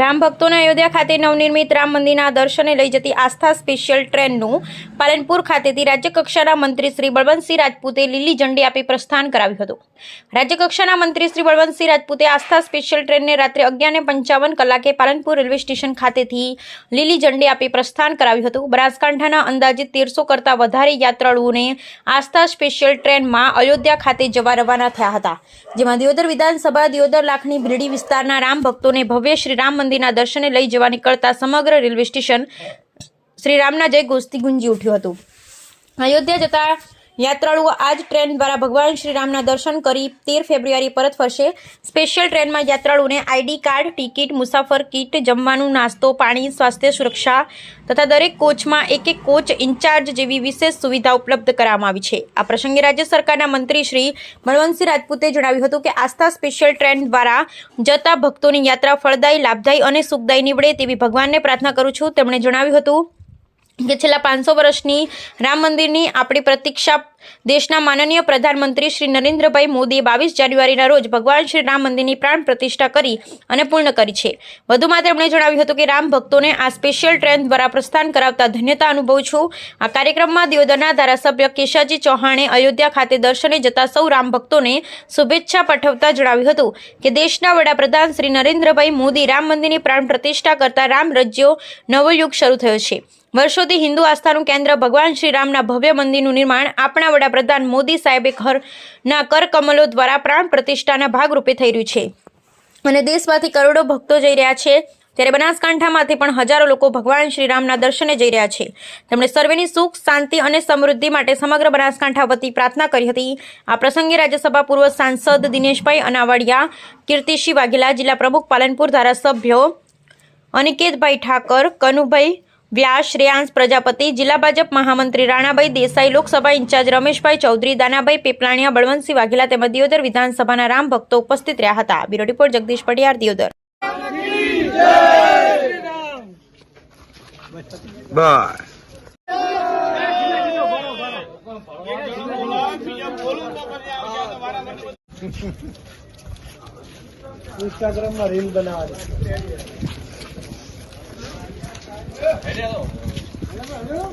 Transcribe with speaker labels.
Speaker 1: રામ ભક્તોને અયોધ્યા ખાતે નવનિર્મિત રામ મંદિરના દર્શને લઈ જતી આસ્થા સ્પેશિયલ ટ્રેનનું પાલનપુર ખાતેથી રાજ્યકક્ષાના મંત્રી શ્રી બળવંતસિંહ રાજપૂતે લીલી ઝંડી આપી પ્રસ્થાન કરાવ્યું હતું। રાજ્યકક્ષાના મંત્રી શ્રી બળવંતસિંહ રાજપૂતે આસ્થા સ્પેશિયલ ટ્રેનને રાત્રે 11:55 કલાકે પાલનપુર રેલવે સ્ટેશન ખાતેથી લીલી ઝંડી આપી પ્રસ્થાન કરાવ્યું હતું। બનાસકાંઠાના અંદાજિત 1300 કરતાં વધારે યાત્રાળુઓને આસ્થા સ્પેશિયલ ટ્રેનમાં અયોધ્યા ખાતે જવા રવાના થયા હતા, જેમાં દિયોદર વિધાનસભા દિયોદર લાખણી ભીલડી વિસ્તારના રામ ભક્તોને ભવ્ય શ્રી રામ મંદિરના દર્શને લઈ જવા નીકળતા સમગ્ર રેલવે સ્ટેશન શ્રી રામના જય ઘોષથી ગુંજી ઉઠ્યું હતું। અયોધ્યા જતા યાત્રાળુઓ આજ ટ્રેન દ્વારા ભગવાન શ્રી રામના દર્શન કરી 13 ફેબ્રુઆરી પરત ફરશે। સ્પેશિયલ ટ્રેનમાં યાત્રાળુઓને આઈડી કાર્ડ, ટિકિટ, મુસાફર કીટ, જમવાનું, નાસ્તો, પાણી, સ્વાસ્થ્ય સુરક્ષા તથા દરેક કોચમાં એક કોચ ઇન્ચાર્જ જેવી વિશેષ સુવિધા ઉપલબ્ધ કરવામાં આવી છે। આ પ્રસંગે રાજ્ય સરકારના મંત્રી શ્રી બળવંતસિંહ રાજપૂતે જણાવ્યું હતું કે આસ્થા સ્પેશિયલ ટ્રેન દ્વારા જતા ભક્તોની યાત્રા ફળદાયી, લાભદાયી અને સુખદાયી નીવડે તેવી ભગવાનને પ્રાર્થના કરું છું। તેમણે જણાવ્યું હતું કે છેલ્લા 500 વર્ષની રામ મંદિરની આપણી પ્રતીક્ષા દેશના માનનીય પ્રધાનમંત્રી શ્રી નરેન્દ્રભાઈ મોદીએ 22 જાન્યુઆરીના રોજ ભગવાન શ્રી રામ મંદિરની પ્રાણ પ્રતિષ્ઠા કરી અને પૂર્ણ કરી છે। વધુમાં તેમણે જણાવ્યું હતું કે રામ ભક્તોને આ સ્પેશિયલ ટ્રેન દ્વારા પ્રસ્થાન કરાવતા ધન્યતા અનુભવું છું। આ કાર્યક્રમમાં દિયોદરના ધારાસભ્ય કેશાજી ચૌહાણે અયોધ્યા ખાતે દર્શને જતા સૌ રામ ભક્તોને શુભેચ્છા પાઠવતા જણાવ્યું હતું કે દેશના વડાપ્રધાન શ્રી નરેન્દ્રભાઈ મોદી રામ મંદિરની પ્રાણ પ્રતિષ્ઠા કરતા રામ રાજ્યો નવો યુગ શરૂ થયો છે। વર્ષોથી હિન્દુ આસ્થાનું કેન્દ્ર ભગવાન શ્રી રામના ભવ્ય મંદિરનું નિર્માણ આપણા વડાપ્રધાન મોદી સાહેબે કર કમલો દ્વારા પ્રાણ પ્રતિષ્ઠાના ભાગરૂપે થઈ રહ્યું છે અને દેશમાંથી કરોડો ભક્તો જઈ રહ્યા છે, ત્યારે બનાસકાંઠામાંથી પણ હજારો લોકો ભગવાન શ્રી રામના દર્શને જઈ રહ્યા છે। તેમણે સર્વેની સુખ, શાંતિ અને સમૃદ્ધિ માટે સમગ્ર બનાસકાંઠા વતી પ્રાર્થના કરી હતી। આ પ્રસંગે રાજ્યસભા પૂર્વ સાંસદ દિનેશભાઈ અનાવાડિયા, કીર્તિસિંહ વાઘેલા, જિલ્લા પ્રમુખ પાલનપુર ધારાસભ્યો અનિકેતભાઈ ઠાકર, કનુભાઈ વ્યાસ, શ્રેયાંશ પ્રજાપતિ, જિલ્લા ભાજપ મહામંત્રી રાણાભાઈ દેસાઈ, લોકસભા ઇન્ચાર્જ રમેશભાઈ ચૌધરી, દાનાભાઈ પીપલાણીયા, બળવંતસિંહ વાઘેલા તેમજ દિયોદર વિધાનસભાના રામ ભક્તો ઉપસ્થિત રહ્યા હતા। Bureau report Jagdish Padiyar, Deodar.
Speaker 2: ઇન્સ્ટાગ્રામમાં રીલ બનાવવાની